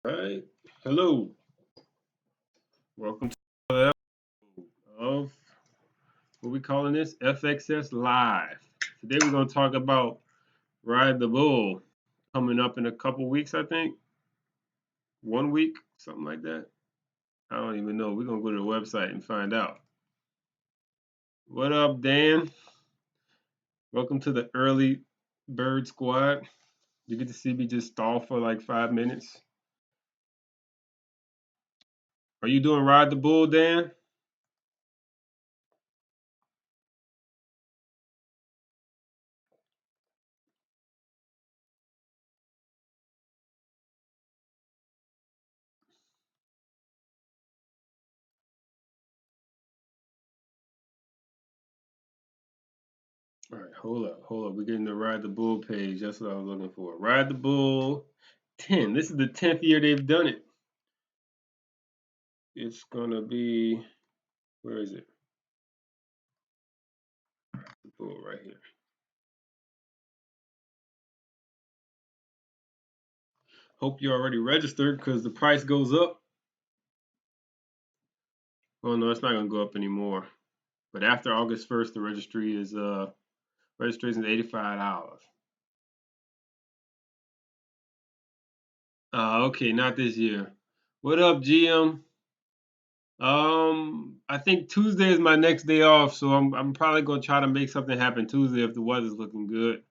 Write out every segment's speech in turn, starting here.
All right. Hello. Welcome to another episode of what we calling this FxS Live. Today we're going to talk about Ride the Bull coming up in a couple weeks, I think. 1 week, something like that. I don't even know. We're going to go to the website and find out. What up, Dan? Welcome to the early bird squad. You get to see me just stall for like 5 minutes. Are you doing Ride the Bull, Dan? All right, hold up. We're getting the Ride the Bull page. That's what I was looking for. Ride the Bull 10. This is the 10th year they've done it. It's gonna be, where is it? The Bull right here. Hope you're already registered because the price goes up. Oh no, it's not gonna go up anymore. But after August 1st, the registry is registration is $85. Okay, not this year. What up, GM? I think Tuesday is my next day off, so I'm probably gonna try to make something happen Tuesday if the weather's looking good.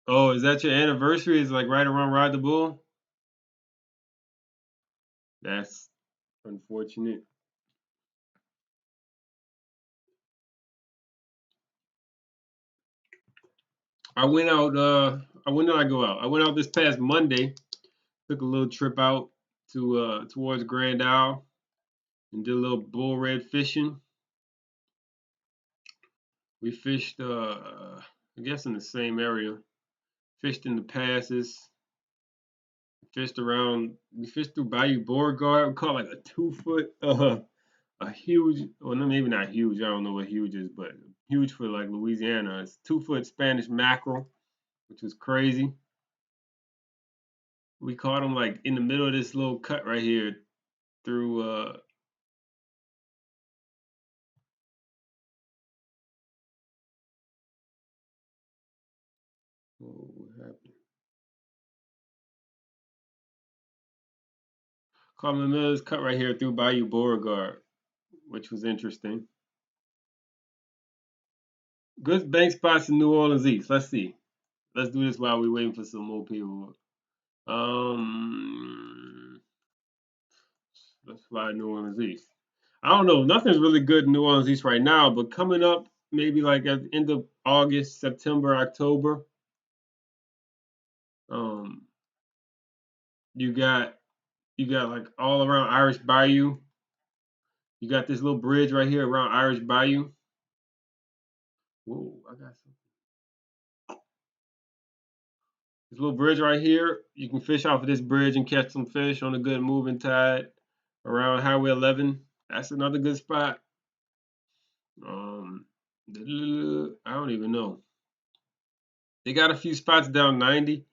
Oh, is that your anniversary? Is like right around Ride the Bull? That's unfortunate. I went out. When did I go out? I went out this past Monday. Took a little trip out to towards Grand Isle and did a little bull red fishing. We fished, I guess, in the same area. Fished in the passes. Fished around. We fished through Bayou Beauregard. We caught like a 2 foot, a huge. Well, no, maybe not huge. I don't know what huge is, but huge for like Louisiana. It's 2 foot Spanish mackerel, which was crazy. We caught them like in the middle of this little cut right here through what happened? Caught them in the middle of this cut right here through Bayou Beauregard, which was interesting. Good bank spots in New Orleans East. Let's see. Let's do this while we're waiting for some more people. Let's fly New Orleans East. I don't know. Nothing's really good in New Orleans East right now, but coming up, maybe like at the end of August, September, October, um, you got like all around Irish Bayou. You got this little bridge right here around Irish Bayou. Whoa, I got some. This little bridge right here. You can fish off of this bridge and catch some fish on a good moving tide around Highway 11. That's another good spot. Um, I don't even know. They got a few spots down 90.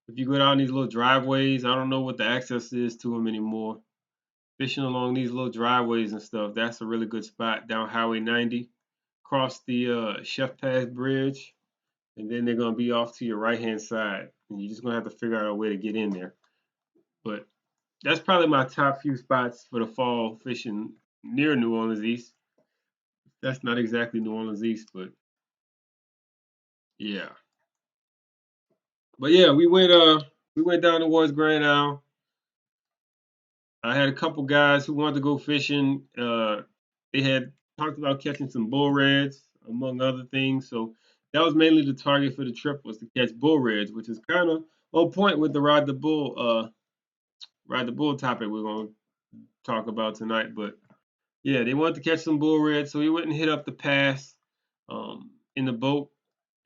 If you go down these little driveways, I don't know what the access is to them anymore. Fishing along these little driveways and stuff, that's a really good spot down Highway 90. Cross the Chef Pass Bridge, and then they're gonna be off to your right hand side, and you're just gonna have to figure out a way to get in there. But that's probably my top few spots for the fall fishing near New Orleans East. That's not exactly New Orleans East, but yeah. But yeah, we went down towards Grand Isle. I had a couple guys who wanted to go fishing. They had talked about catching some bull reds, among other things. So that was mainly the target for the trip was to catch bull reds, which is kind of on point with the ride the bull topic we're gonna talk about tonight. But yeah, they wanted to catch some bull reds, so we went and hit up the pass in the boat,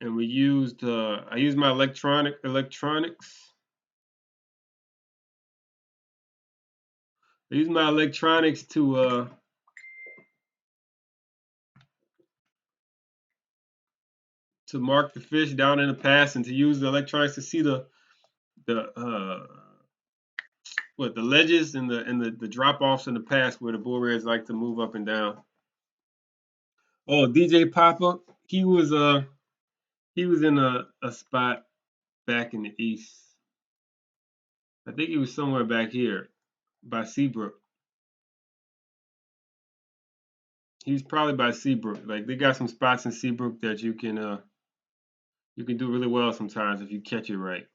and we used I used my electronics. I used my electronics to to mark the fish down in the pass and to use the electronics to see the the ledges and the drop offs in the pass where the bull reds like to move up and down. Oh, DJ Papa, he was in a spot back in the east. I think he was somewhere back here by Seabrook. He's probably by Seabrook. Like they got some spots in Seabrook that you can do really well sometimes if you catch it right.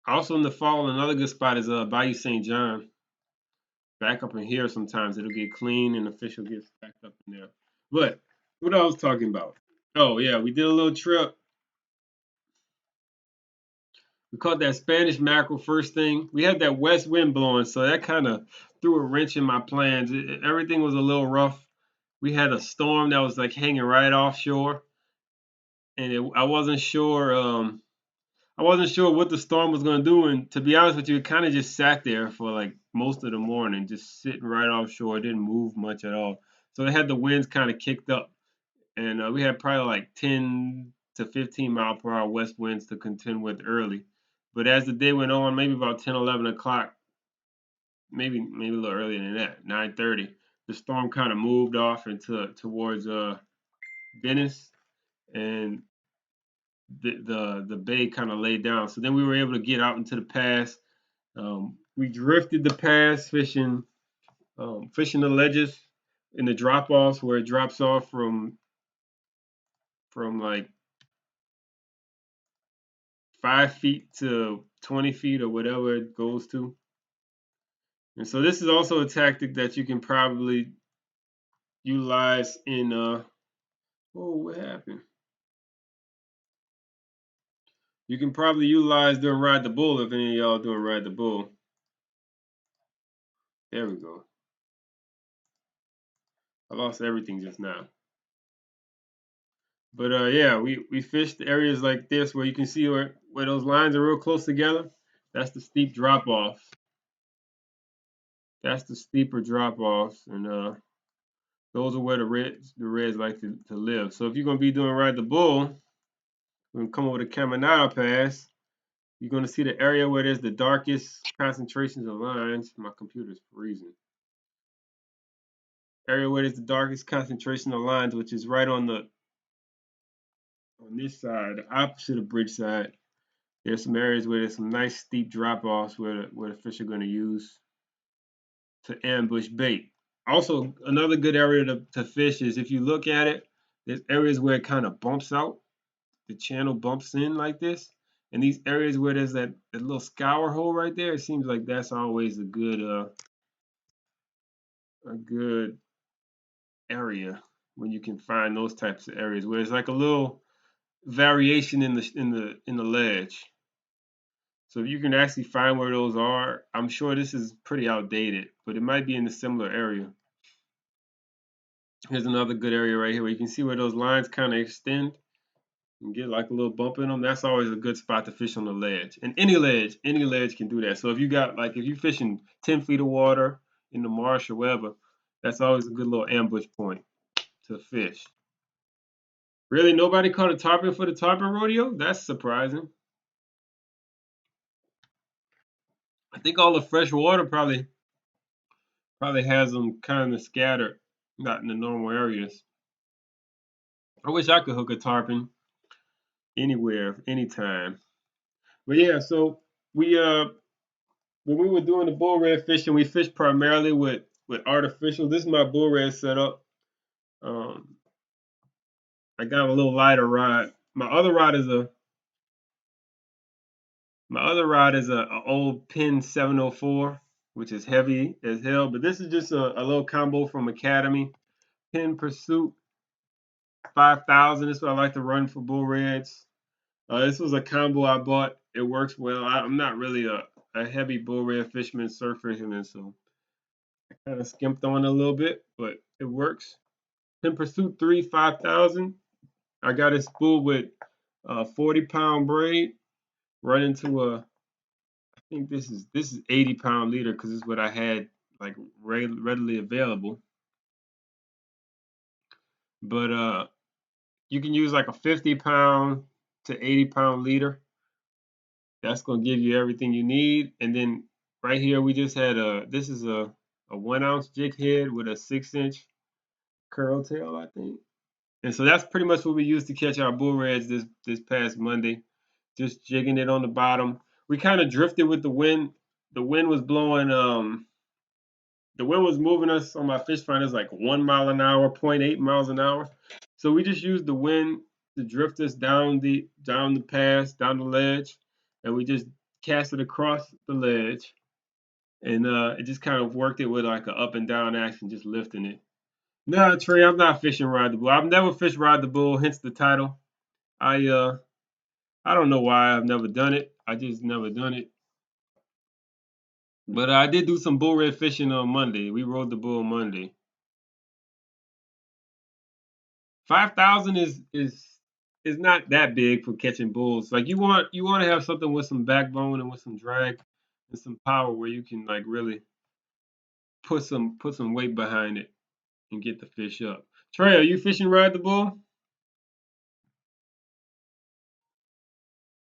Also in the fall, another good spot is Bayou St. John. Back up in here sometimes it'll get clean and the fish will get stacked up in there. But what I was talking about. Oh yeah, we did a little trip. We caught that Spanish mackerel first thing. We had that west wind blowing, so that kind of threw a wrench in my plans. Everything was a little rough. We had a storm that was like hanging right offshore, and I wasn't sure. I wasn't sure what the storm was going to do, and to be honest with you, it kind of just sat there for like most of the morning, just sitting right offshore. It didn't move much at all. So it had the winds kind of kicked up, and we had probably like 10 to 15 mile per hour west winds to contend with early. But as the day went on, maybe about 10, 11 o'clock, maybe a little earlier than that, 9:30, the storm kind of moved off into towards Venice, and the bay kind of laid down. So then we were able to get out into the pass. We drifted the pass, fishing the ledges in the drop offs where it drops off from like 5 feet to 20 feet or whatever it goes to. And so this is also a tactic that you can probably utilize in oh, what happened? You can probably utilize during Ride the Bull if any of y'all doing Ride the Bull. There we go. I lost everything just now. But yeah, we fished areas like this where you can see where those lines are real close together. That's the steep drop offs. That's the steeper drop offs, and those are where the reds like to live. So if you're gonna be doing Ride the Bull, we're gonna come over to Caminada Pass. You're gonna see the area where there's the darkest concentrations of lines. My computer's freezing. Area where there's the darkest concentration of lines, which is right on this side, the opposite of bridge side. There's some areas where there's some nice steep drop offs where the fish are going to use to ambush bait. Also, another good area to fish is if you look at it, there's areas where it kind of bumps out. The channel bumps in like this. And these areas where there's that little scour hole right there, it seems like that's always a good area when you can find those types of areas where it's like a little variation in the ledge. So if you can actually find where those are, I'm sure this is pretty outdated, but it might be in a similar area. Here's another good area right here where you can see where those lines kind of extend and get like a little bump in them. That's always a good spot to fish on the ledge. And any ledge can do that. So if you got like if you're fishing 10 feet of water in the marsh or wherever, that's always a good little ambush point to fish. Really, nobody caught a tarpon for the tarpon rodeo? That's surprising. I think all the fresh water probably has them kind of scattered, not in the normal areas. I wish I could hook a tarpon anywhere, anytime. But yeah, so we when we were doing the bull red fishing, we fished primarily with artificial. This is my bull red setup. Um, I got a little lighter rod. My other rod is a old Pin 704, which is heavy as hell. But this is just a little combo from Academy. Pin Pursuit 5000. This is what I like to run for bull reds. This was a combo I bought. It works well. I'm not really a heavy bull red fisherman, surf fisherman, so I kind of skimped on it a little bit, but it works. Pin Pursuit 3 5000. I got it spooled with 40-pound braid, run into I think this is 80-pound leader because this is what I had like readily available. But you can use like a 50-pound to 80-pound leader. That's gonna give you everything you need. And then right here we just had this is a 1 ounce jig head with a 6-inch curl tail, I think. And so that's pretty much what we used to catch our bull reds this past Monday. Just jigging it on the bottom. We kind of drifted with the wind. The wind was blowing. The wind was moving us on my fish finders like 1 mile an hour, 0.8 miles an hour. So we just used the wind to drift us down the pass, down the ledge, and we just cast it across the ledge, and it just kind of worked it with like an up and down action, just lifting it. No, Trey, I'm not fishing ride the bull. I've never fished ride the bull, hence the title. I don't know why I've never done it. I just never done it. But I did do some bull red fishing on Monday. We rode the bull Monday. 5,000 is not that big for catching bulls. Like you want to have something with some backbone and with some drag and some power where you can like really put some weight behind it and get the fish up. Trey, are you fishing ride the bull?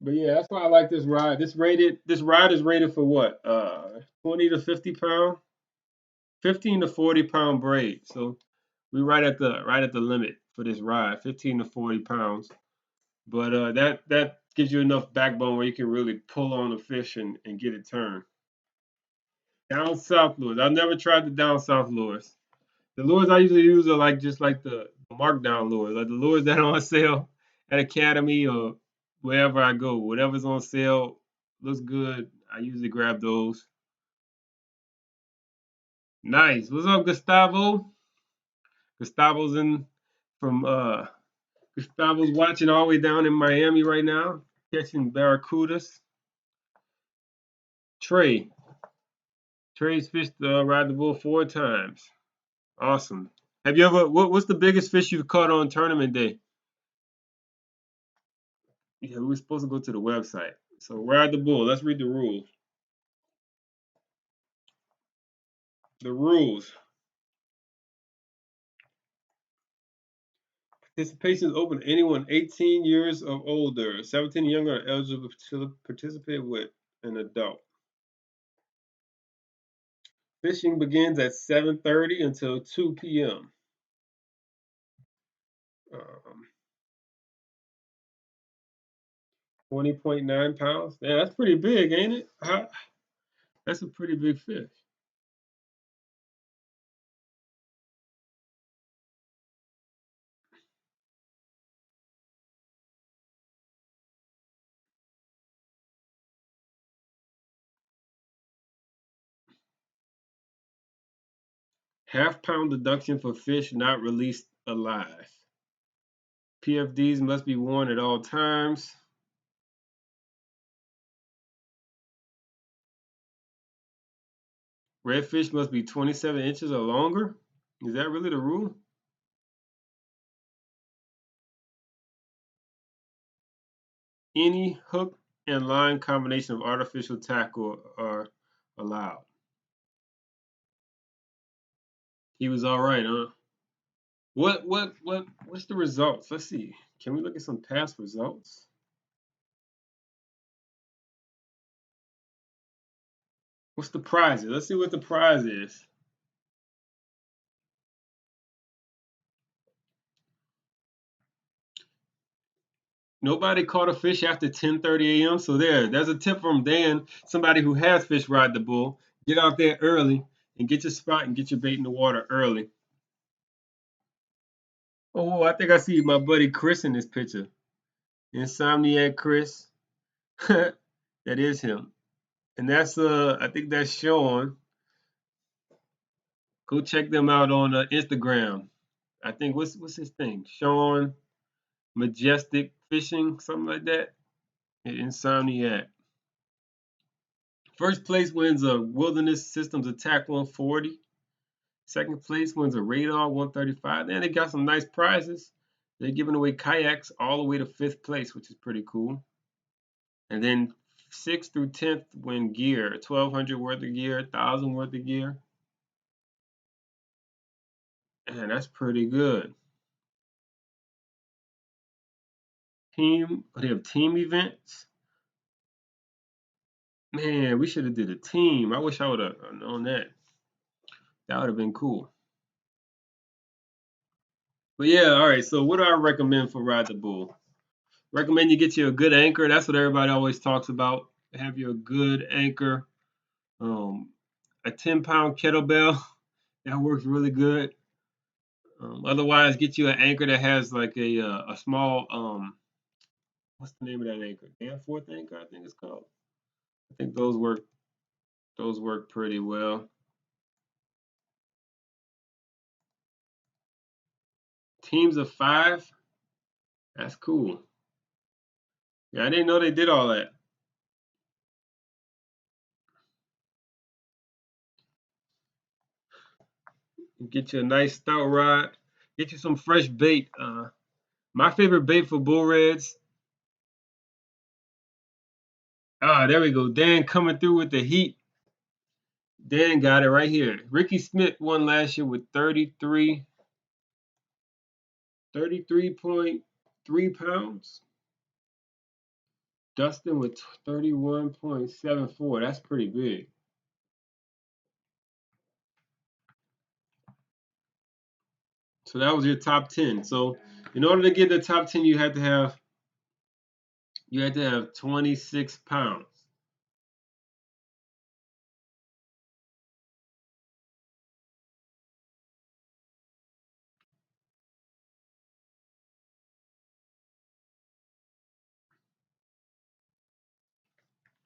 But yeah, that's why I like this ride. This ride is rated for what? 20 to 50 pound, 15 to 40 pound braid. So we right at the limit for this ride, 15 to 40 pounds. But that gives you enough backbone where you can really pull on the fish and get it turned. Down south lures. I've never tried the down south lures. The lures I usually use are like just like the markdown lures, like the lures that are on sale at Academy or wherever I go. Whatever's on sale looks good. I usually grab those. Nice. What's up, Gustavo? Gustavo's in from Gustavo's watching all the way down in Miami right now, catching barracudas. Trey. Trey's fished ride the bull 4 times. Awesome. Have you ever what's the biggest fish you've caught on tournament day? Yeah, we were supposed to go to the website. So ride the bull. Let's read the rules. The rules. Participation is open to anyone 18 years or older. 17 and younger are eligible to participate with an adult. Fishing begins at 7:30 until 2 p.m. 20.9 pounds. Yeah, that's pretty big, ain't it? That's a pretty big fish. Half-pound deduction for fish not released alive. PFDs must be worn at all times. Redfish must be 27 inches or longer. Is that really the rule? Any hook and line combination of artificial tackle are allowed. He was all right, huh? What's the results? Let's see. Can we look at some past results? What's the prize? Let's see what the prize is. Nobody caught a fish after 10:30 a.m. So there's a tip from Dan, somebody who has fish ride the bull. Get out there early and get your spot and get your bait in the water early. Oh, I think I see my buddy Chris in this picture. Insomniac Chris. That is him. And that's I think that's Sean. Go check them out on Instagram. I think what's his thing? Sean Majestic Fishing, something like that. Insomniac. First place wins a Wilderness Systems Attack 140. Second place wins a Radar 135. And they got some nice prizes. They're giving away kayaks all the way to fifth place, which is pretty cool. And then 6th through 10th win gear, 1,200 worth of gear, 1,000 worth of gear. And that's pretty good. They have team events. Man, we should have did a team. I wish I would have known that. That would have been cool. But yeah, all right. So what do I recommend for Ride the Bull? Recommend you get you a good anchor. That's what everybody always talks about. Have you a good anchor. Um, a 10-pound kettlebell that works really good. Otherwise, get you an anchor that has like a small what's the name of that anchor? Danforth anchor, I think it's called. I think those work pretty well. Teams of 5, that's cool. Yeah, I didn't know they did all that. Get you a nice stout rod. Get you some fresh bait. My favorite bait for bull reds. There we go. Dan coming through with the heat. Dan got it right here. Ricky Smith won last year with 33.3 pounds. Dustin with 31.74. That's pretty big. So that was your top 10. So in order to get the top 10, you had to have 26 pounds.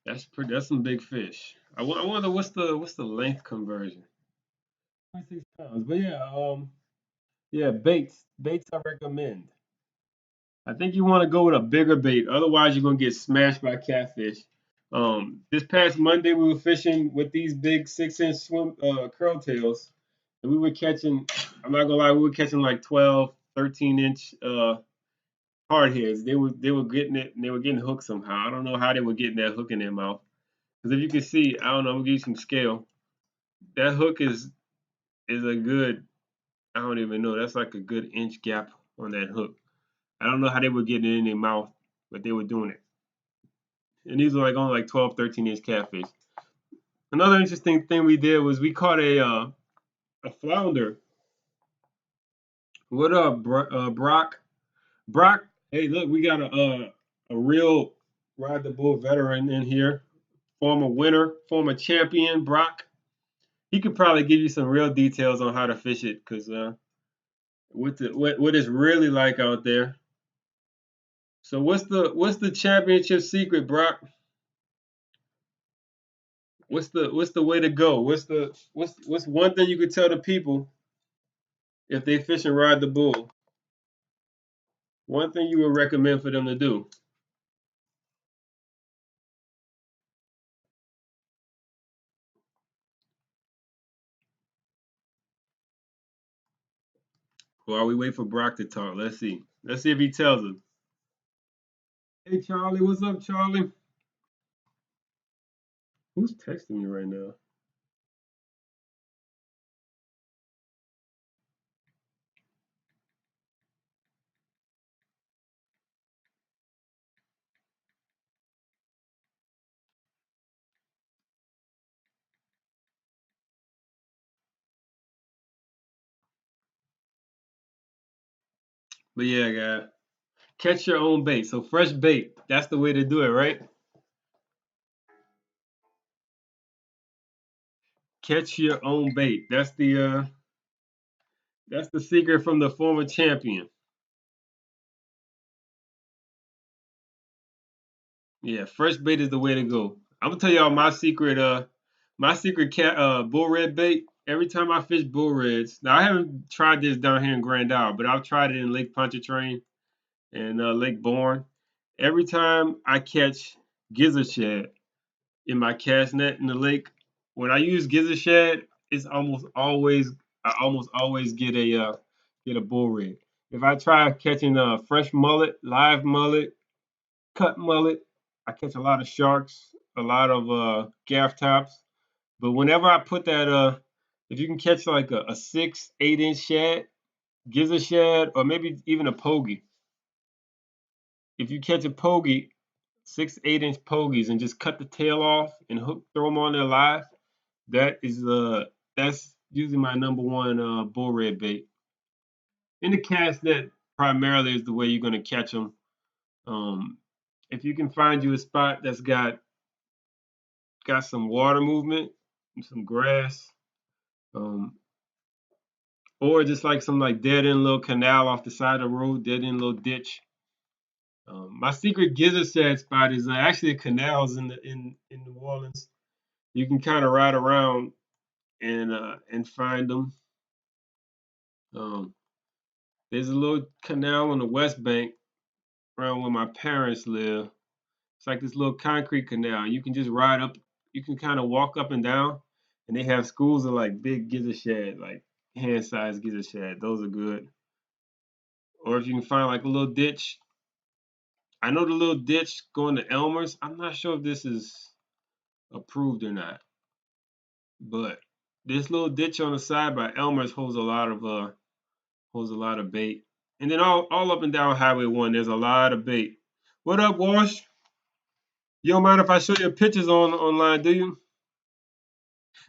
That's some big fish. I wonder what's the length conversion. 26 pounds. But yeah, baits I recommend. I think you want to go with a bigger bait. Otherwise, you're gonna get smashed by catfish. This past Monday, we were fishing with these big 6-inch swim curl tails, and we were catching. I'm not gonna lie, we were catching like 12, 13-inch hardheads. They were getting it, and they were getting hooked somehow. I don't know how they were getting that hook in their mouth. Because if you can see, I don't know, I'm gonna give you some scale. That hook is a good. I don't even know. That's like a good inch gap on that hook. I don't know how they were getting it in their mouth, but they were doing it. And these were like only like 12, 13-inch catfish. Another interesting thing we did was we caught a flounder. What up, Brock? Brock, hey, look, we got a real Ride the Bull veteran in here, former winner, former champion, Brock. He could probably give you some real details on how to fish it, cause what it's really like out there. So what's the championship secret, Brock? What's the way to go? What's one thing you could tell the people if they fish and ride the bull? One thing you would recommend for them to do. While we wait for Brock to talk, let's see. Let's see if he tells us. Hey Charlie, what's up, Charlie? Who's texting me right now? But yeah, guy, catch your own bait. So fresh bait, that's the way to do it, right? Catch your own bait. That's the secret from the former champion. Yeah, fresh bait is the way to go. I'm gonna tell y'all my secret cat bull red bait. Every time I fish bull reds, now I haven't tried this down here in Grand Isle, but I've tried it in Lake Pontchartrain and Lake Bourne. Every time I catch gizzard shad in my cast net in the lake, when I use gizzard shad, it's I almost always get a bull red. If I try catching fresh mullet, live mullet, cut mullet. I catch a lot of sharks, a lot of gaff tops. But whenever I put that, if you can catch like a 6, 8-inch shad, gizzard shad, or maybe even a pogie, if you catch a pogie, 6-8 inch pogies, and just cut the tail off and throw them on there live, that's usually my number one bull red bait. In the cast net primarily is the way you're going to catch them. If you can find you a spot that's got some water movement and some grass, or just like some like dead end little canal off the side of the road, dead end little ditch. My secret gizzard shad spot is actually canals in New Orleans. You can kind of ride around and find them. There's a little canal on the West Bank around where my parents live. It's like this little concrete canal. You can just ride up. You can kind of walk up and down, and they have schools of like big gizzard shad, like hand-sized gizzard shad. Those are good. Or if you can find like a little ditch. I know the little ditch going to Elmer's. I'm not sure if this is approved or not, but this little ditch on the side by Elmer's holds a lot of bait. And then all up and down Highway 1, there's a lot of bait. What up, Wash? You don't mind if I show you pictures online, do you?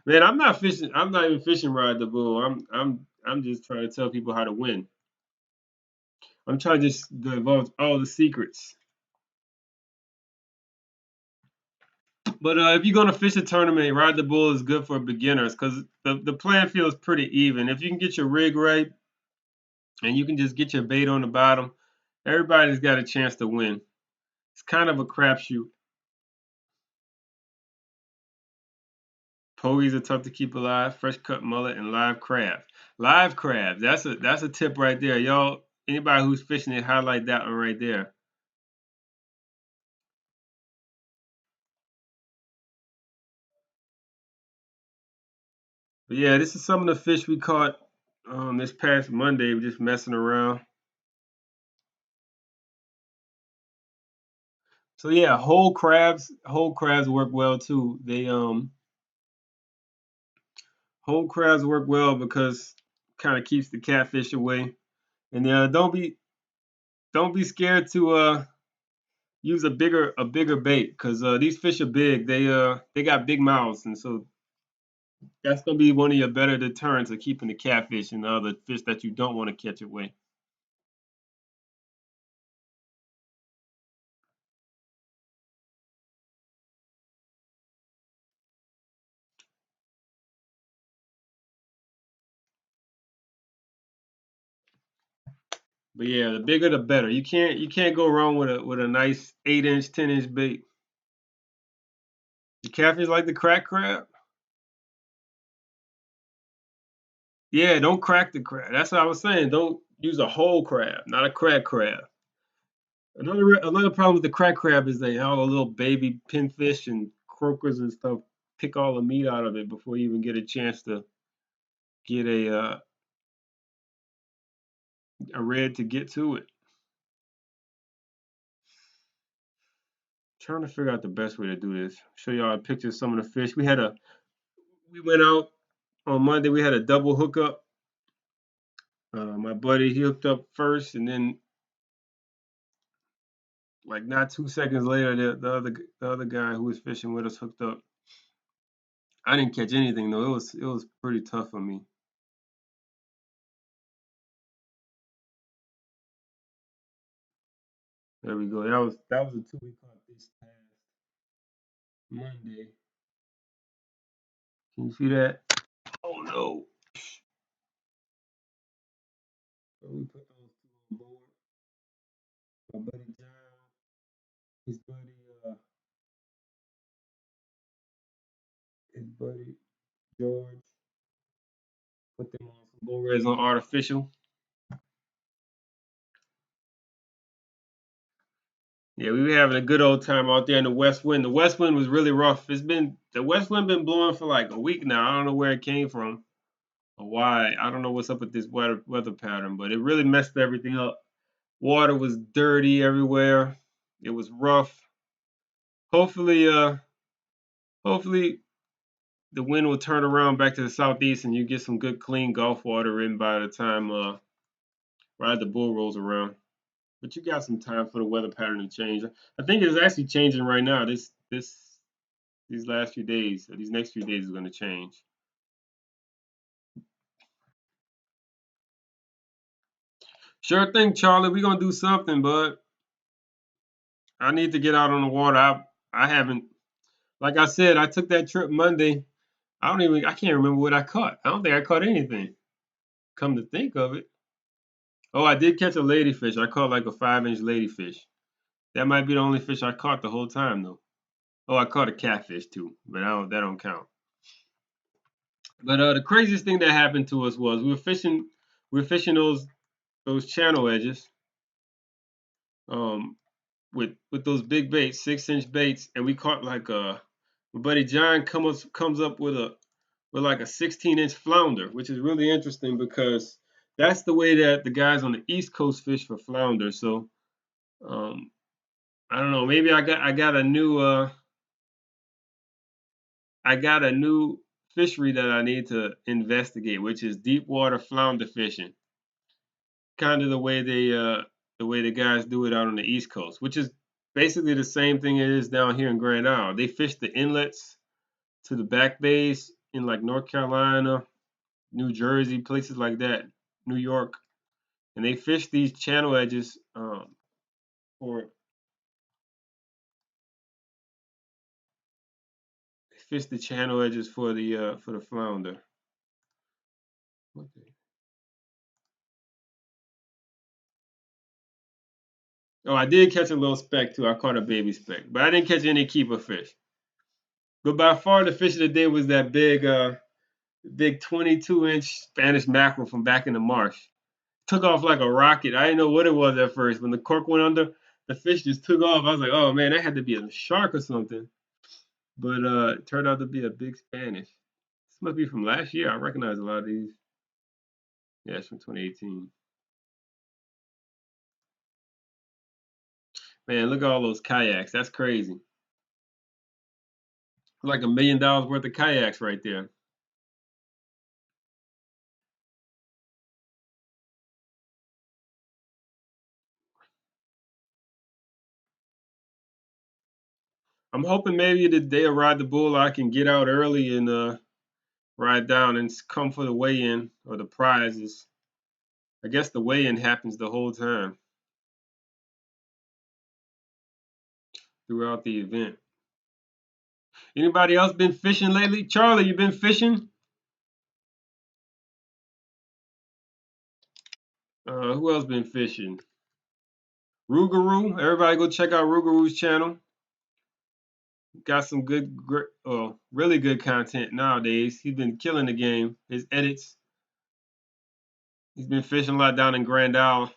Man, I'm not fishing. I'm not even fishing ride the bull. I'm just trying to tell people how to win. I'm trying to just divulge all the secrets. But if you're gonna fish a tournament, ride the bull is good for beginners because the playing field is pretty even. If you can get your rig right and you can just get your bait on the bottom, everybody's got a chance to win. It's kind of a crapshoot. Pogies are tough to keep alive. Fresh cut mullet and live crabs. Live crabs. That's a tip right there, y'all. Anybody who's fishing it, highlight that one right there. But yeah, this is some of the fish we caught this past Monday. We're just messing around. So yeah, whole crabs work well too. They whole crabs work well because kind of keeps the catfish away. And don't be scared to use a bigger bait because these fish are big. They got big mouths, and so that's gonna be one of your better deterrents of keeping the catfish and the other fish that you don't want to catch away. But yeah, the bigger the better. You can't go wrong with a nice 8 inch, 10 inch bait. The catfish like the crack crab. Yeah, don't crack the crab. That's what I was saying. Don't use a whole crab, not a crack crab. Another problem with the crack crab is they all the little baby pinfish and croakers and stuff pick all the meat out of it before you even get a chance to get a red to get to it. Trying to figure out the best way to do this. Show y'all a picture of some of the fish. We went out on Monday. We had a double hookup. My buddy he hooked up first, and then like not 2 seconds later, the other guy who was fishing with us hooked up. I didn't catch anything though. It was pretty tough for me. There we go. That was the two we caught this past Monday. Can you see that? Oh no. So we put those two on board. My buddy John, his buddy, his buddy George, put them on some bull reds on artificial. Yeah, we were having a good old time out there in the west wind. The west wind was really rough. The west wind been blowing for like a week now. I don't know where it came from or why. I don't know what's up with this weather pattern, but it really messed everything up. Water was dirty everywhere. It was rough. Hopefully, hopefully the wind will turn around back to the southeast and you get some good clean Gulf water in by the time Ride the Bull rolls around. But you got some time for the weather pattern to change. I think it's actually changing right now. These last few days, or these next few days is going to change. Sure thing, Charlie. We're gonna do something, but I need to get out on the water. I haven't, like I said, I took that trip Monday. I can't remember what I caught. I don't think I caught anything. Come to think of it. Oh, I did catch a ladyfish. I caught like a 5-inch ladyfish. That might be the only fish I caught the whole time though. Oh, I caught a catfish too, but that don't count. But the craziest thing that happened to us was we were fishing those channel edges um with those big baits, 6-inch baits, and we caught like my buddy John comes up with like a 16-inch flounder, which is really interesting because that's the way that the guys on the East Coast fish for flounder. So um I don't know, maybe I got a new fishery that I need to investigate, which is deep water flounder fishing. Kind of the way the guys do it out on the East Coast, which is basically the same thing it is down here in Grand Isle. They fish the inlets to the back bays in like North Carolina, New Jersey, places like that, New York, and they fish these channel edges for they fish the channel edges for the flounder. Oh, I did catch a little speck too. I caught a baby speck, but I didn't catch any keeper fish. But by far the fish of the day was that big 22-inch Spanish mackerel from back in the marsh. Took off like a rocket. I didn't know what it was at first. When the cork went under, the fish just took off. I was like, oh man, that had to be a shark or something. But it turned out to be a big Spanish. This must be from last year. I recognize a lot of these. Yeah, it's from 2018. Man, look at all those kayaks. That's crazy. Like $1 million worth of kayaks right there. I'm hoping maybe the day I ride the bull, I can get out early and ride down and come for the weigh-in or the prizes. I guess the weigh-in happens the whole time throughout the event. Anybody else been fishing lately? Charlie, you been fishing? Who else been fishing? Rougarou. Everybody go check out Rougarou's channel. Got some really good content nowadays. He's been killing the game. His edits. He's been fishing a lot down in Grand Isle.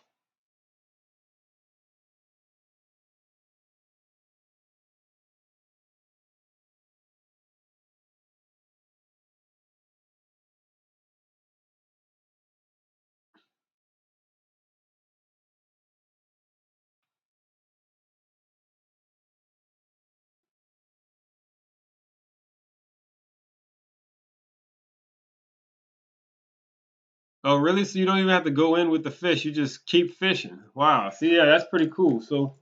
Oh, really? So you don't even have to go in with the fish. You just keep fishing. Wow. See, yeah, that's pretty cool. So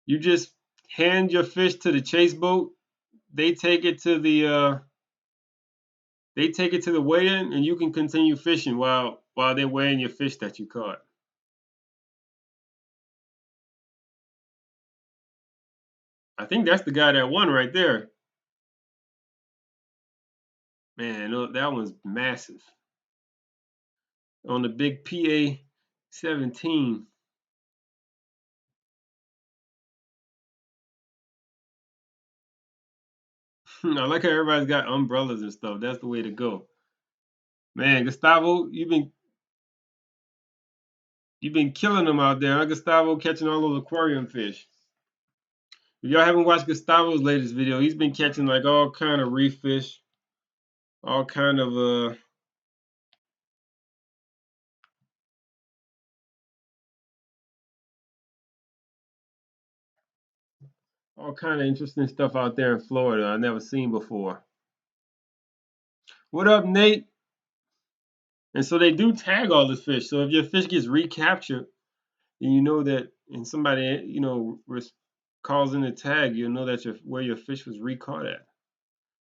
you just hand your fish to the chase boat. They take it to the weigh-in, and you can continue fishing while they're weighing your fish that you caught. I think that's the guy that won right there. Man, that one's massive on the big PA 17. I like how everybody's got umbrellas and stuff. That's the way to go. Man, Gustavo, you've been killing them out there, huh, Gustavo, catching all those aquarium fish. If y'all haven't watched Gustavo's latest video, he's been catching like all kind of reef fish, all kind of interesting stuff out there in Florida I never seen before. What up, Nate? And so they do tag all this fish. So if your fish gets recaptured, and you know that, and somebody calls in the tag, you'll know that where your fish was recaught at.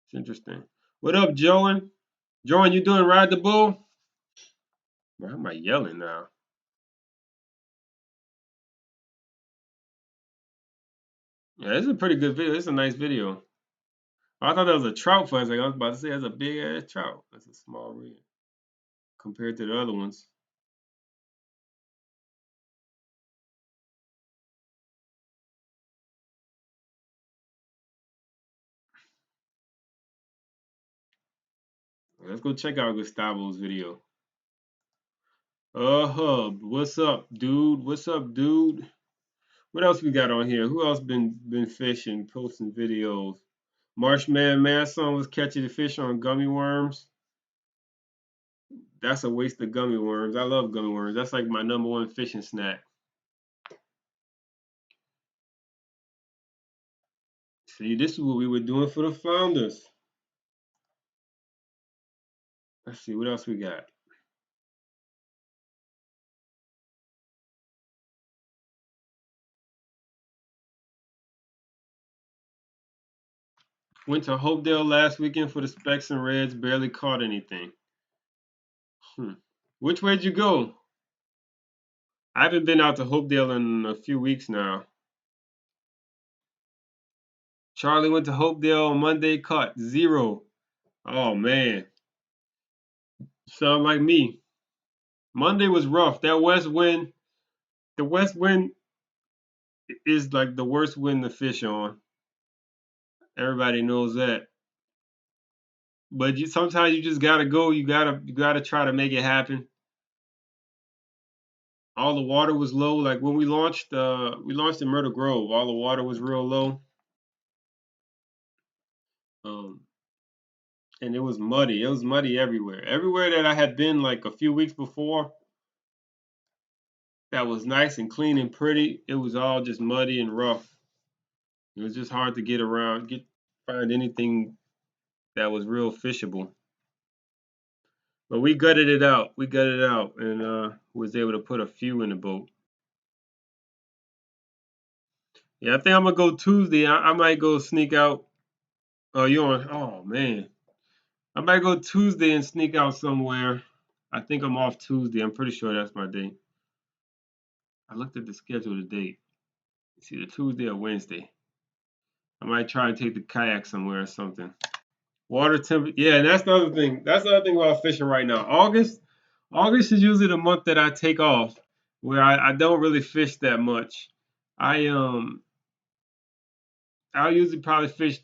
It's interesting. What up, Joan? Joan, you doing Ride the Bull? Why am I yelling now? Yeah, it's a pretty good video. It's a nice video. I thought that was a trout for a second. I was about to say that's a big ass trout. That's a small rig compared to the other ones. Let's go check out Gustavo's video. Hub, what's up, dude? What's up, dude? What else we got on here? Who else been fishing, posting videos? Marshman Masson was catching the fish on gummy worms. That's a waste of gummy worms. I love gummy worms. That's like my #1 fishing snack. See, this is what we were doing for the flounders. Let's see, what else we got? Went to Hopedale last weekend for the Specks and Reds. Barely caught anything. Which way'd you go? I haven't been out to Hopedale in a few weeks now. Charlie went to Hopedale on Monday, caught 0. Oh man, sound like me. Monday was rough. That west wind, the west wind is like the worst wind to fish on. Everybody knows that. But sometimes you just gotta go. You gotta try to make it happen. All the water was low. Like when we launched in Myrtle Grove. All the water was real low. Um, and it was muddy. It was muddy everywhere. Everywhere that I had been like a few weeks before, that was nice and clean and pretty. It was all just muddy and rough. It was just hard to get around, find anything that was real fishable. But we gutted it out. We gutted it out and was able to put a few in the boat. Yeah, I think I'm gonna go Tuesday. I might go sneak out. Oh, you on? Oh man, I might go Tuesday and sneak out somewhere. I think I'm off Tuesday. I'm pretty sure that's my day. I looked at the schedule today. It's either Tuesday or Wednesday. I might try and take the kayak somewhere or something. Water temp. Yeah, and that's the other thing. That's the other thing about fishing right now. August is usually the month that I take off, where I don't really fish that much. I I'll usually probably fish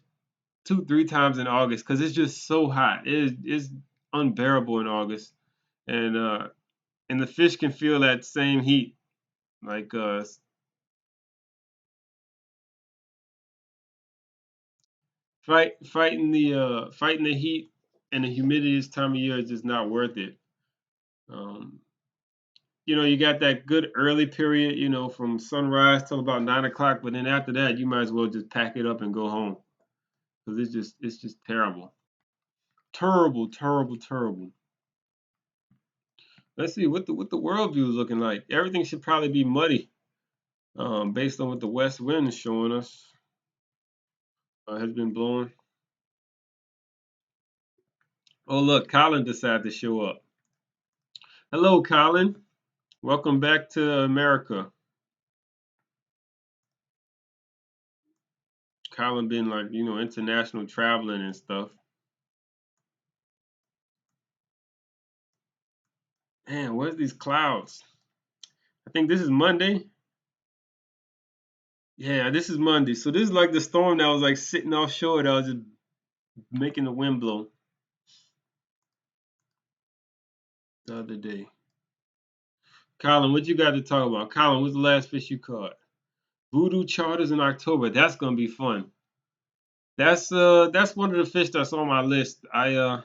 2 3 times in August because it's just so hot. It's unbearable in August, and uh and the fish can feel that same heat. Like fighting the heat and the humidity this time of year is just not worth it. Um, you got that good early period, from sunrise till about 9 o'clock, but then after that, you might as well just pack it up and go home because it's just terrible, terrible, terrible, terrible. Let's see what the world view is looking like. Everything should probably be muddy, based on what the west wind is showing us. Has been blowing. Oh look, Colin decided to show up. Hello, Colin. Welcome back to America. Colin been like, international traveling and stuff. Man, where's these clouds? I think this is Monday. Yeah, this is Monday. So this is like the storm that was like sitting offshore that was just making the wind blow the other day. Colin, what you got to talk about? Colin, what's the last fish you caught? Voodoo charters in October. That's gonna be fun. That's one of the fish that's on my list. I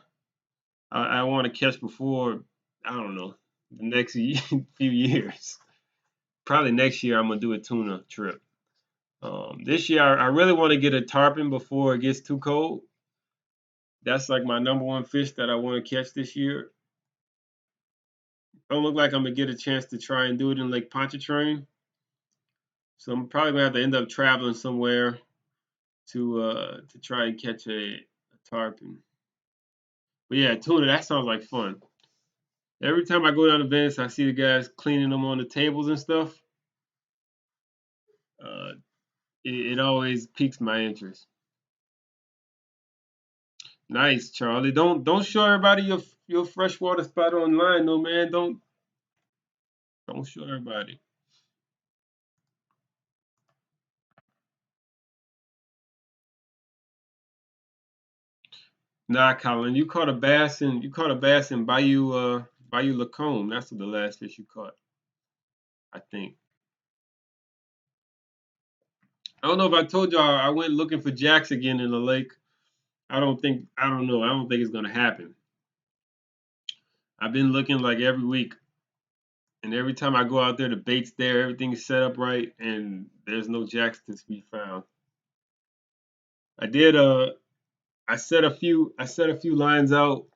want to catch before, I don't know, the next few years. Probably next year I'm gonna do a tuna trip. This year I really want to get a tarpon before it gets too cold. That's like my #1 fish that I want to catch this year. Don't look like I'm gonna get a chance to try and do it in Lake Pontchartrain. So I'm probably gonna have to end up traveling somewhere to try and catch a tarpon. But yeah, tuna, that sounds like fun. Every time I go down to Venice, I see the guys cleaning them on the tables and stuff. Uh, it always piques my interest. Nice, Charlie. Don't show everybody your freshwater spot online, no man. Don't show everybody. Nah, Colin, you caught a bass in Bayou Lacombe. That's the last fish you caught, I think. I don't know if I told y'all I went looking for jacks again in the lake. I don't know. I don't think it's gonna happen. I've been looking like every week, and every time I go out there, the bait's there, everything's set up right, and there's no jacks to be found. I did I set a few lines out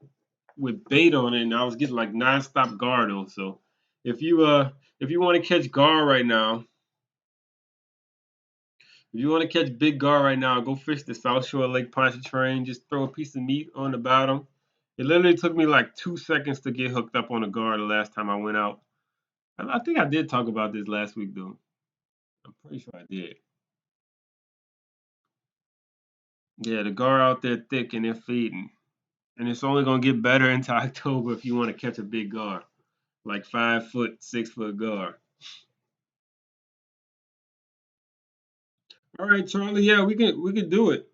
with bait on it, and I was getting like nonstop gar though. So if you want to catch gar right now, if you want to catch big gar right now, go fish the South Shore Lake Pontchartrain. Just throw a piece of meat on the bottom. It literally took me like 2 seconds to get hooked up on a gar the last time I went out. I think I did talk about this last week though. I'm pretty sure I did. Yeah, the gar out there thick and they're feeding. And it's only gonna get better into October if you want to catch a big gar, like 5 foot, 6 foot gar. All right, Charlie. Yeah, we can do it.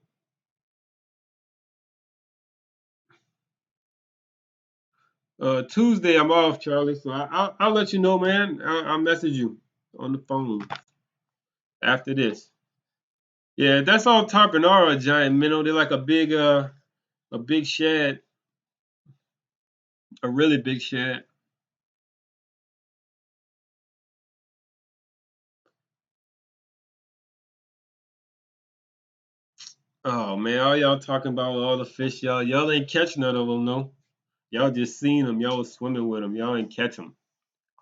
Tuesday I'm off, Charlie. So I'll let you know, man. I'll message you on the phone after this. Yeah, that's all tarpon are a giant minnow. They're like a big shad, a really big shad. Oh man, all y'all talking about all the fish, y'all ain't catch none of them, no. Y'all just seen them. Y'all was swimming with them. Y'all ain't catch them.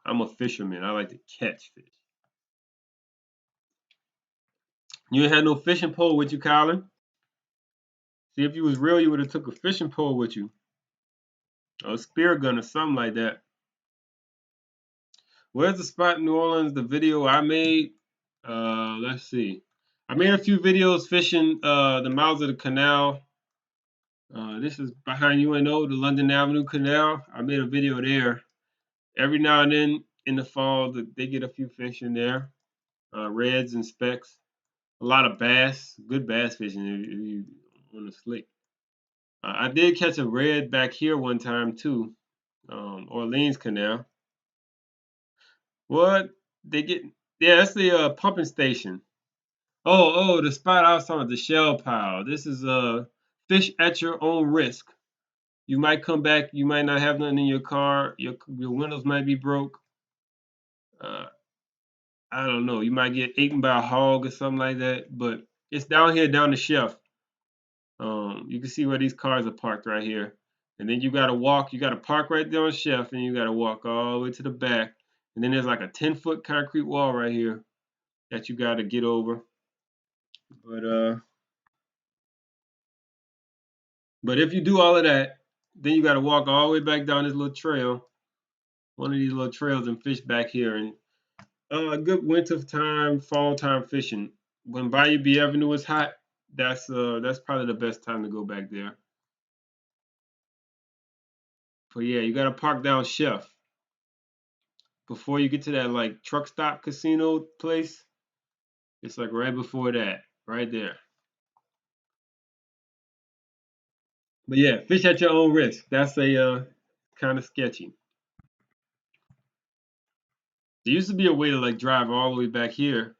I'm a fisherman. I like to catch fish. You ain't had no fishing pole with you, Colin. See, if you was real, you would have took a fishing pole with you, or a spear gun, or something like that. Where's the spot in New Orleans? The video I made. Let's see. I made a few videos fishing the mouths of the canal. This is behind UNO, the London Avenue Canal. I made a video there. Every now and then in the fall, they get a few fish in there, reds and specks. A lot of bass, good bass fishing if you on the slick. I did catch a red back here one time too, Orleans Canal. What they get? Yeah, that's the pumping station. The spot I was talking about, the shell pile. This is fish at your own risk. You might come back, you might not have nothing in your car, your windows might be broke. Uh, I don't know, you might get eaten by a hog or something like that. But it's down here, down the shelf. You can see where these cars are parked right here, and then you gotta walk. You gotta park right there on the shelf, and you gotta walk all the way to the back. And then there's like a 10-foot concrete wall right here that you gotta get over. But uh, but if you do all of that, then you gotta walk all the way back down this little trail, one of these little trails, and fish back here. And a good winter time, fall time fishing. When Bayou B Avenue is hot, that's probably the best time to go back there. But yeah, you gotta park down Chef before you get to that like truck stop casino place. It's like right before that, right there. But yeah, fish at your own risk. That's a kind of sketchy. There used to be a way to like drive all the way back here.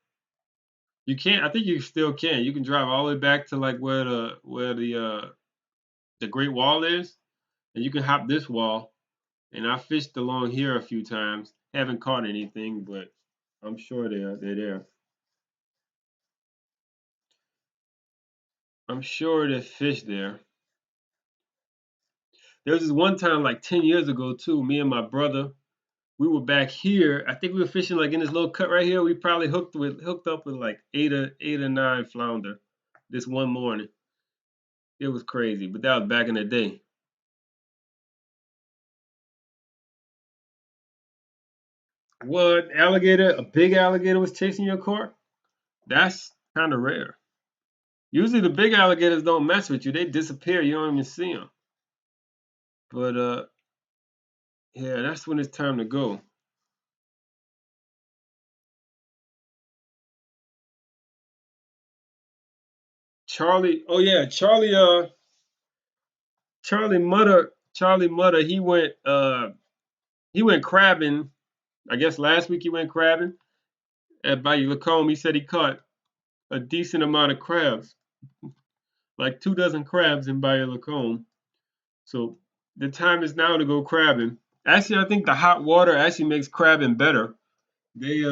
You can't. I think you still can. You can drive all the way back to like where the Great Wall is, and you can hop this wall. And I fished along here a few times. Haven't caught anything, but I'm sure they're there. I'm sure there's fish there. There was this one time like 10 years ago too. Me and my brother, we were back here. I think we were fishing like in this little cut right here. We probably hooked up with like eight or nine flounder this one morning. It was crazy, but that was back in the day. What alligator? A big alligator was chasing your car? That's kind of rare. Usually the big alligators don't mess with you. They disappear. You don't even see them. But yeah, that's when it's time to go. Charlie, oh yeah, Charlie Mutter, he went crabbing. I guess last week he went crabbing at Bayou Lacombe. He said he caught a decent amount of crabs, like 2 dozen crabs in Bayou Lacombe. So the time is now to go crabbing. Actually, I think the hot water actually makes crabbing better. They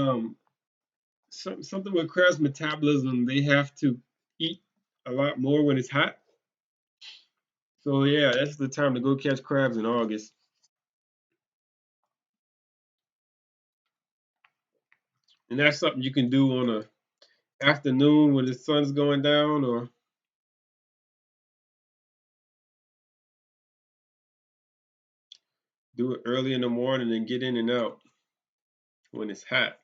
something with crabs metabolism, they have to eat a lot more when it's hot. So yeah, that's the time to go catch crabs in August. And that's something you can do on a afternoon when the sun's going down, or do it early in the morning and get in and out when it's hot.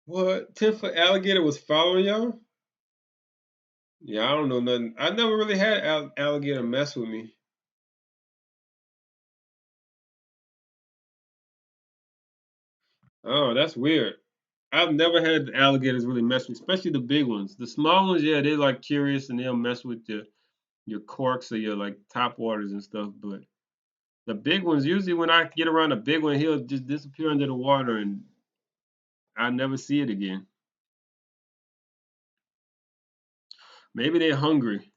What? 10-foot alligator was following y'all? Yeah, I don't know nothing. I never really had alligator mess with me. Oh, that's weird. I've never had the alligators really mess with, especially the big ones. The small ones, yeah, they're like curious and they'll mess with your corks or your like top waters and stuff. But the big ones, usually when I get around a big one, he'll just disappear under the water and I never see it again. Maybe they're hungry.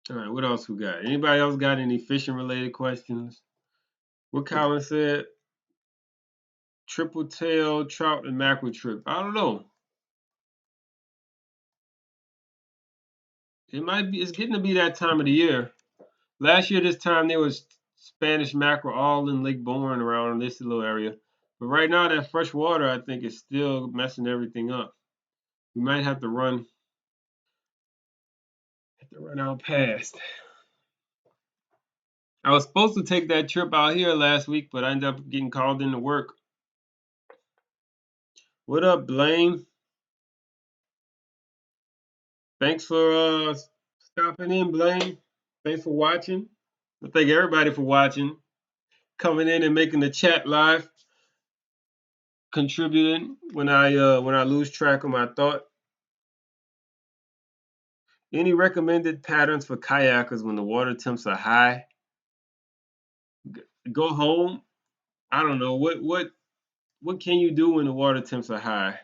All right, what else we got? Anybody else got any fishing related questions? What Colin said? Triple tail trout and mackerel trip. I don't know. It might be. It's getting to be that time of the year. Last year this time there was Spanish mackerel all in Lake Bourne around this little area. But right now that fresh water I think is still messing everything up. We might have to run out past. I was supposed to take that trip out here last week, but I ended up getting called into work. What up, Blaine? Thanks for stopping in, Blaine. Thanks for watching. I thank everybody for watching, coming in and making the chat live, contributing when I lose track of my thought. Any recommended patterns for kayakers when the water temps are high? Go home. I don't know what can you do when the water temps are high.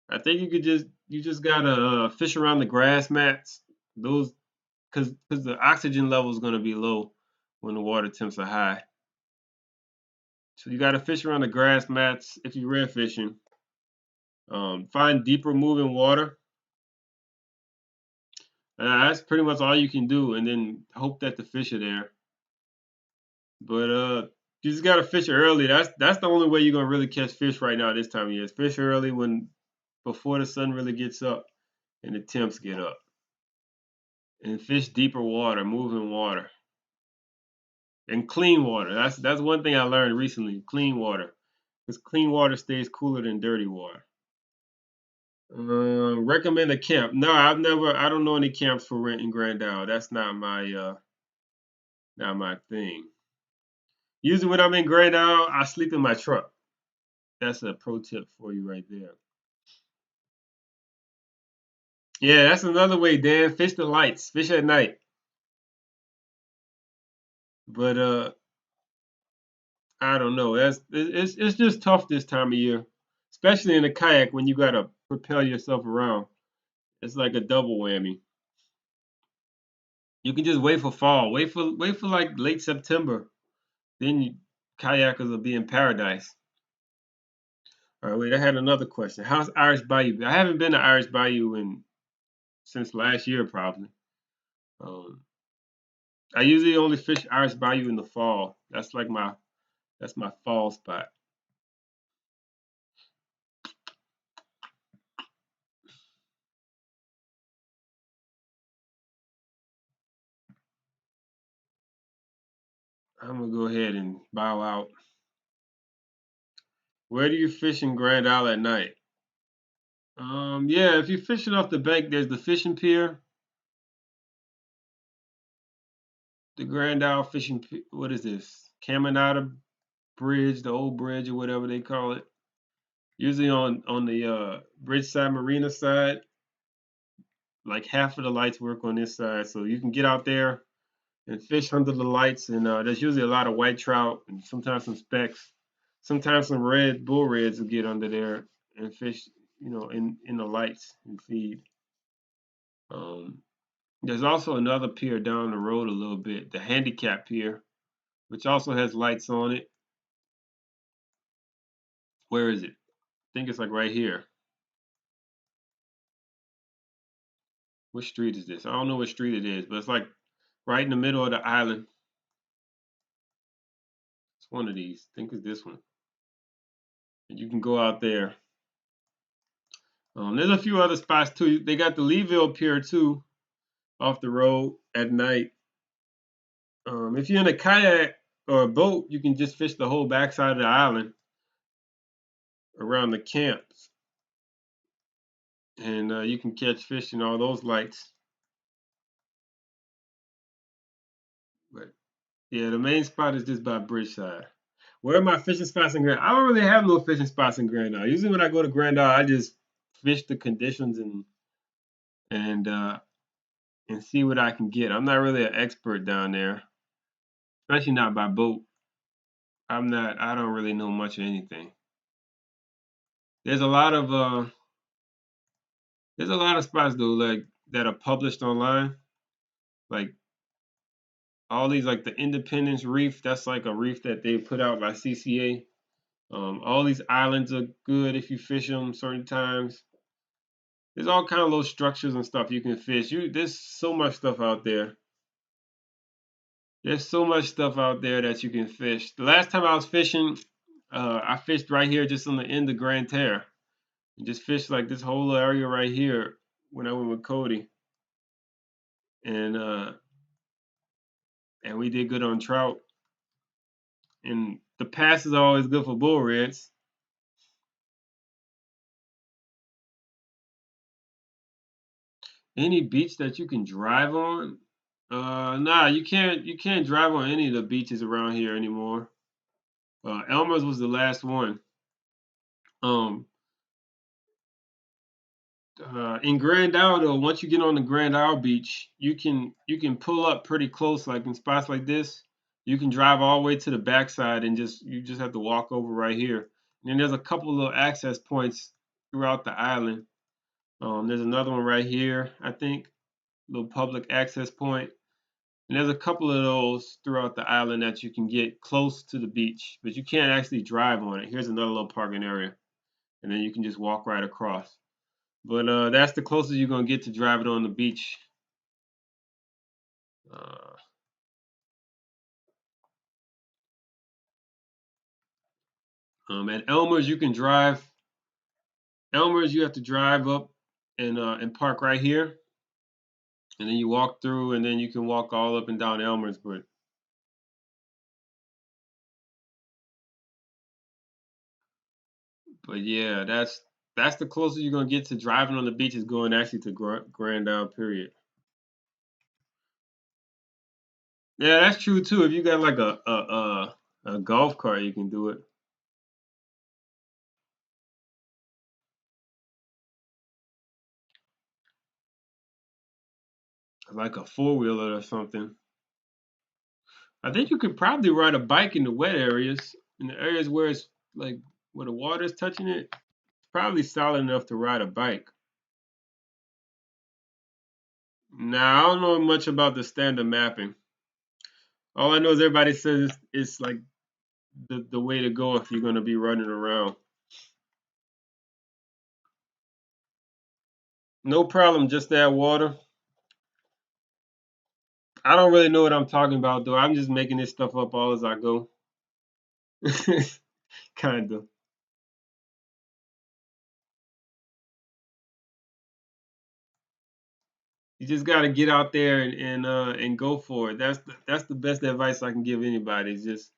I think you just gotta fish around the grass mats. Those because the oxygen level is gonna be low when the water temps are high. So you gotta fish around the grass mats if you're red fishing. Find deeper moving water. That's pretty much all you can do, and then hope that the fish are there. But you just gotta fish early. That's the only way you're gonna really catch fish right now this time of year. Is fish early when before the sun really gets up and the temps get up. And fish deeper water, moving water. And clean water. That's one thing I learned recently. Clean water. Because clean water stays cooler than dirty water. Recommend a camp. No, I don't know any camps for rent in Grand Isle. That's not my thing. Usually when I'm in Grand Isle, I sleep in my truck. That's a pro tip for you right there. Yeah, that's another way, Dan. Fish the lights. Fish at night. But I don't know. It's just tough this time of year, especially in a kayak when you gotta propel yourself around. It's like a double whammy. You can just wait for fall. Wait for like late September. Then kayakers will be in paradise. All right, wait. I had another question. How's Irish Bayou? I haven't been to Irish Bayou in since last year probably. I usually only fish Irish Bayou in the fall. That's like that's my fall spot. I'm gonna go ahead and bow out. Where do you fish in Grand Isle at night? Yeah, if you're fishing off the bank, there's the fishing pier, the Grand Isle fishing. What is this? Caminada Bridge, the old bridge or whatever they call it. Usually on the bridge side, marina side, like half of the lights work on this side, so you can get out there and fish under the lights. And there's usually a lot of white trout and sometimes some specks. Sometimes some red bull reds will get under there and fish, in the lights and feed. Um, there's also another pier down the road a little bit, the handicap pier, which also has lights on it. Where is it? I think it's like right here. Which street is this? I don't know what street it is, but it's like right in the middle of the island. It's one of these. I think it's this one. And you can go out there. There's a few other spots too. They got the Leeville Pier too, off the road at night. If you're in a kayak or a boat, you can just fish the whole backside of the island around the camps, and you can catch fish in all those lights. But yeah, the main spot is just by Bridgeside. Where are my fishing spots in Grand? I don't really have no fishing spots in Grand Isle. Usually when I go to Grand Isle, I just fish the conditions and uh, and see what I can get. I'm not really an expert down there, especially not by boat. I'm not. I don't really know much of anything. There's a lot of there's a lot of spots though, like that are published online, like all these, like the Independence Reef. That's like a reef that they put out by CCA. All these islands are good if you fish them certain times. There's all kind of little structures and stuff you can fish. There's so much stuff out there. There's so much stuff out there that you can fish. The last time I was fishing, I fished right here, just on the end of Grand Terre. And just fished like this whole area right here when I went with Cody, and we did good on trout. And the pass is always good for bull reds. Any beach that you can drive on? Nah, you can't drive on any of the beaches around here anymore. Elmer's was the last one. Um, in Grand Isle though, once you get on the Grand Isle beach, you can pull up pretty close, like in spots like this. You can drive all the way to the backside and you just have to walk over right here. And then there's a couple little access points throughout the island. There's another one right here, I think, little public access point. And there's a couple of those throughout the island that you can get close to the beach, but you can't actually drive on it. Here's another little parking area, and then you can just walk right across. But that's the closest you're gonna get to driving on the beach. Uh, at Elmer's, you can drive. Elmer's, you have to drive up and park right here, and then you walk through, and then you can walk all up and down Elmer's. But yeah, that's the closest you're gonna get to driving on the beach is going actually to Grand Isle. Period. Yeah, that's true too. If you got like a golf cart, you can do it. Like a four wheeler or something. I think you could probably ride a bike in the wet areas, in the areas where it's like where the water is touching it. It's probably solid enough to ride a bike. Now, I don't know much about the standard mapping. All I know is everybody says it's like the way to go if you're going to be running around. No problem, just add water. I don't really know what I'm talking about though. I'm just making this stuff up all as I go. Kind of. You just got to get out there and go for it. That's the best advice I can give anybody. Is just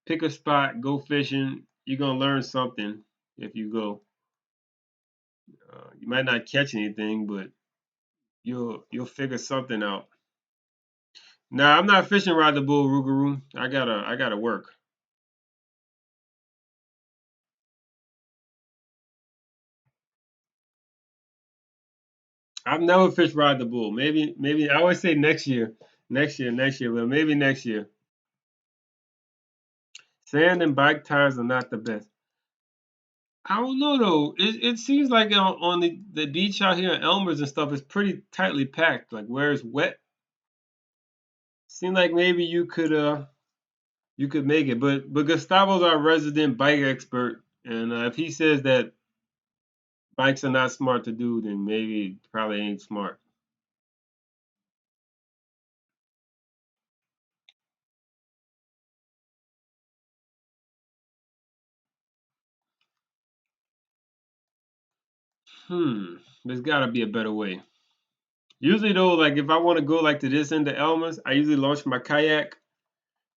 pick a spot, go fishing. You're gonna learn something if you go. You might not catch anything, but you'll figure something out. Nah, I'm not fishing rod the bull, Rougarou. I gotta work. I've never fished rod the bull. Maybe I always say next year, but maybe next year. Sand and bike tires are not the best. I don't know though. It seems like on the beach out here in Elmer's and stuff, it's pretty tightly packed. Like where it's wet, seems like maybe you could make it. But Gustavo's our resident bike expert, and if he says that bikes are not smart to do, then maybe it probably ain't smart. There's got to be a better way. Usually though, like if I want to go like to this end of Elmer's, I usually launch my kayak.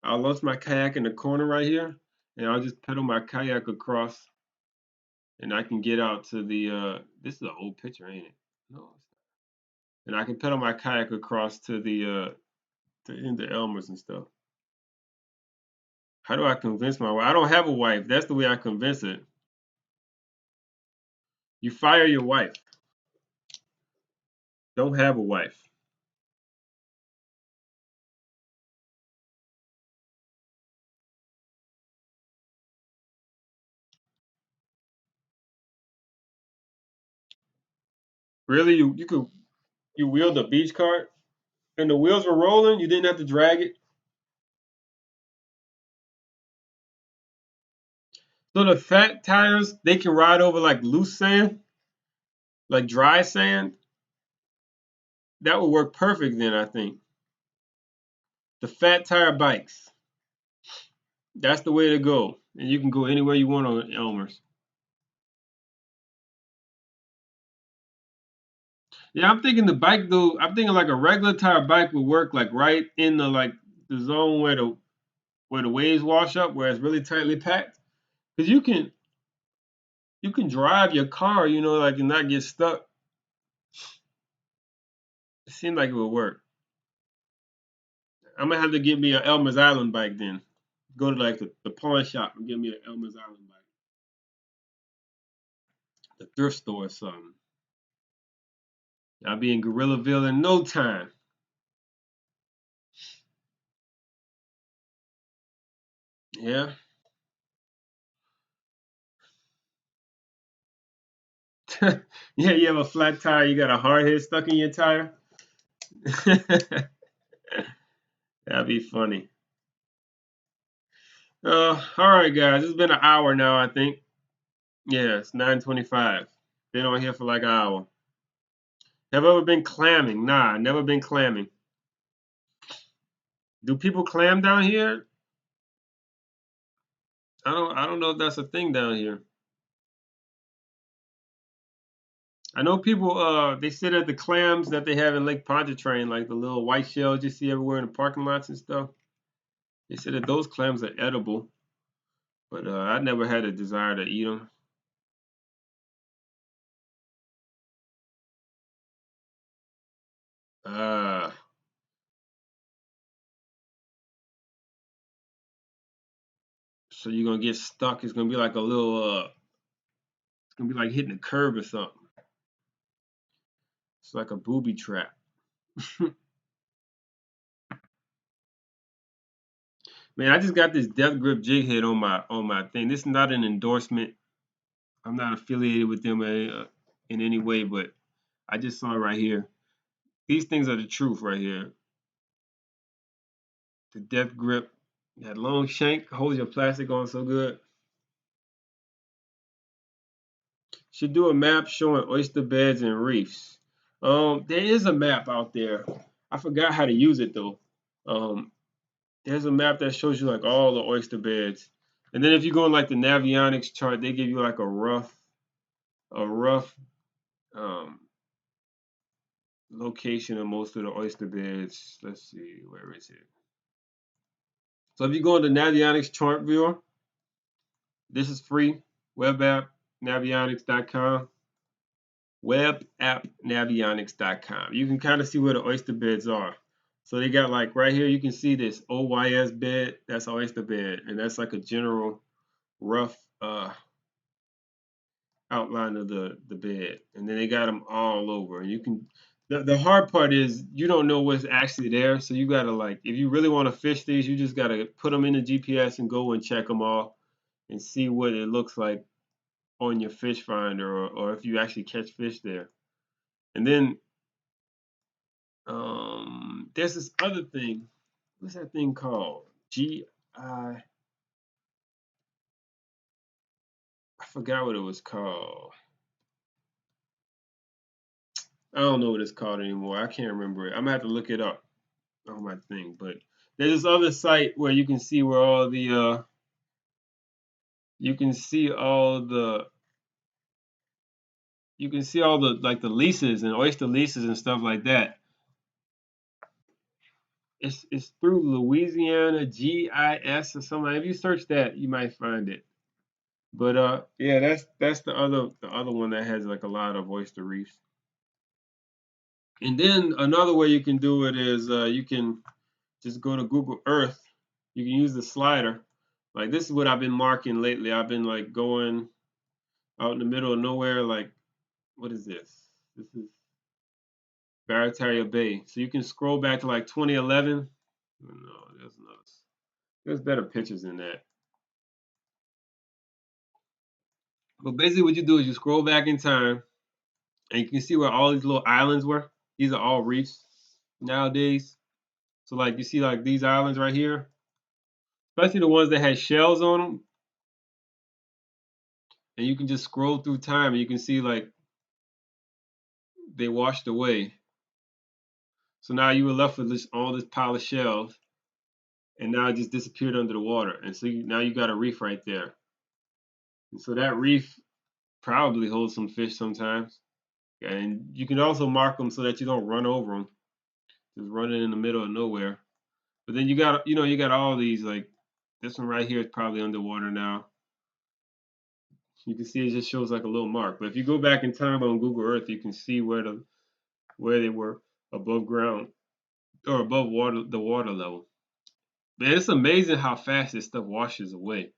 I'll launch my kayak in the corner right here, and I'll just pedal my kayak across, and I can get out to the. This is an old picture, ain't it? No. And I can pedal my kayak across to the end of Elmer's and stuff. How do I convince my wife? I don't have a wife. That's the way I convince it. You fire your wife. Don't have a wife. Really? You wheeled a beach cart and the wheels were rolling. You didn't have to drag it. So the fat tires they can ride over like loose sand, like dry sand. That would work perfect then. I think the fat tire bikes. That's the way to go, and you can go anywhere you want on Elmer's. Yeah, I'm thinking the bike though. I'm thinking like a regular tire bike would work like right in the zone where the waves wash up, where it's really tightly packed. Because you can drive your car, like and not get stuck. It seemed like it would work. I'm gonna have to get me an Elmer's Island bike then. Go to like the pawn shop and get me an Elmer's Island bike, the thrift store or something. I'll be in Gorillaville in no time. Yeah. Yeah, you have a flat tire, you got a hard head stuck in your tire. That'd be funny. All right, guys. It's been an hour now, I think. Yeah, it's 9:25. Been on here for like an hour. Have I ever been clamming? Nah, never been clamming. Do people clam down here? I don't know if that's a thing down here. I know people they sit at the clams that they have in Lake Pontchartrain, like the little white shells you see everywhere in the parking lots and stuff. They said that those clams are edible, but I never had a desire to eat them. Uh, so you're gonna get stuck. It's gonna be like a little it's gonna be like hitting a curb or something. It's like a booby trap. Man, I just got this Death Grip jig head on my thing. This is not an endorsement. I'm not affiliated with them in any way, but I just saw it right here. These things are the truth right here. The Death Grip, that long shank holds your plastic on so good. Should do a map showing oyster beds and reefs. There is a map out there. I forgot how to use it though. There's a map that shows you like all the oyster beds. And then if you go in like the Navionics chart, they give you like a rough um, location of most of the oyster beds. Let's see, where is it? So if you go into Navionics chart viewer, this is free. Web app, navionics.com. Webappnavionics.com. You can kind of see where the oyster beds are. So they got like right here, you can see this OYS bed. That's oyster bed, and that's like a general rough outline of the bed. And then they got them all over. And you can the hard part is you don't know what's actually there. So you gotta like if you really want to fish these, you just gotta put them in the GPS and go and check them all and see what it looks like on your fish finder or if you actually catch fish there. And then there's this other thing. What's that thing called? I forgot what it was called. I don't know what it's called anymore. I can't remember it. I'm gonna have to look it up on my thing. But there's this other site where you can see where all the you can see all the you can see all the like the leases and oyster leases and stuff like that. It's through Louisiana GIS or something. If you search that, you might find it. But yeah, that's the other one that has like a lot of oyster reefs. And then another way you can do it is you can just go to Google Earth. You can use the slider. Like this is what I've been marking lately. I've been like going out in the middle of nowhere. Like what is this? This is Barataria Bay. So you can scroll back to like 2011. No, there's better pictures than that. But basically, what you do is you scroll back in time, and you can see where all these little islands were. These are all reefs nowadays. So like you see like these islands right here, especially the ones that had shells on them, and you can just scroll through time and you can see like they washed away. So now you were left with all this pile of shells, and now it just disappeared under the water. And so now you got a reef right there. And so that reef probably holds some fish sometimes. And you can also mark them so that you don't run over them, just running in the middle of nowhere. But then you got all these like this one right here is probably underwater now. You can see it just shows like a little mark. But if you go back in time on Google Earth, you can see where they were above ground or above the water level. Man, it's amazing how fast this stuff washes away.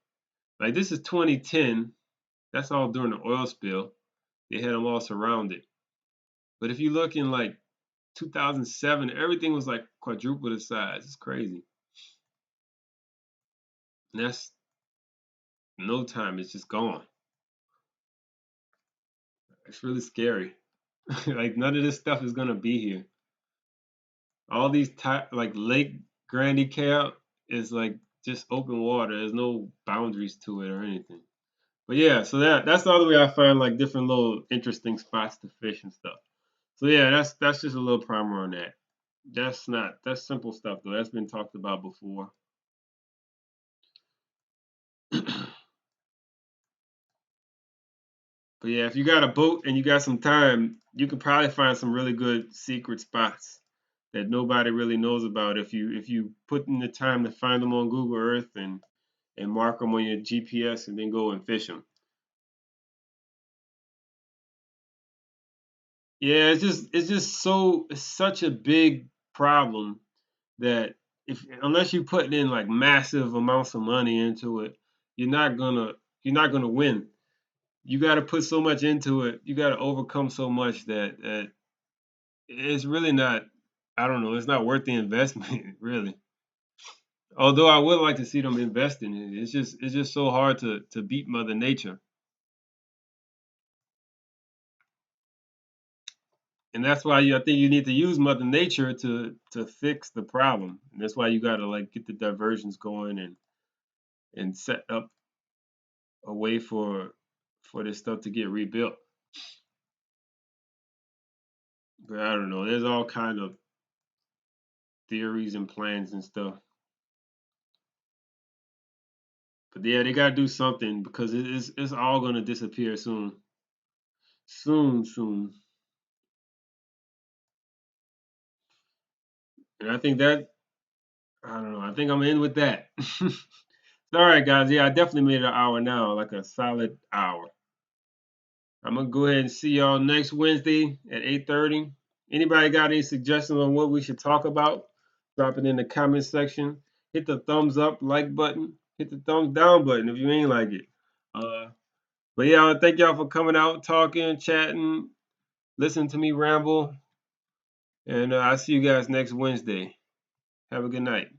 Like this is 2010. That's all during the oil spill. They had them all surrounded. But if you look in like 2007, everything was like quadruple the size. It's crazy. And that's no time. It's just gone. It's really scary. Like none of this stuff is gonna be here. All these like Lake Grande Cap is like just open water. There's no boundaries to it or anything. But yeah, so that's the other way I find like different little interesting spots to fish and stuff. So yeah, that's just a little primer on that. That's simple stuff though. That's been talked about before. But yeah, if you got a boat and you got some time, you could probably find some really good secret spots that nobody really knows about if you put in the time to find them on Google Earth and mark them on your GPS and then go and fish them. Yeah, it's such a big problem that if unless you put in like massive amounts of money into it, you're not gonna you're not gonna win. You got to put so much into it. You got to overcome so much that it's really not. I don't know. It's not worth the investment, really. Although I would like to see them invest in it. It's just so hard to beat Mother Nature, and that's why I think you need to use Mother Nature to fix the problem. And that's why you got to like get the diversions going and set up a way for this stuff to get rebuilt. But I don't know. There's all kind of theories and plans and stuff. But yeah, they gotta do something because it's all gonna disappear soon. Soon. And I think that I don't know. I think I'm in with that. All right, guys. Yeah, I definitely made an hour now, like a solid hour. I'm gonna go ahead and see y'all next Wednesday at 8:30. Anybody got any suggestions on what we should talk about? Drop it in the comment section. Hit the thumbs up, like button. Hit the thumbs down button if you ain't like it. Uh, but yeah, thank y'all for coming out, talking, chatting, listening to me ramble. And I'll see you guys next Wednesday. Have a good night.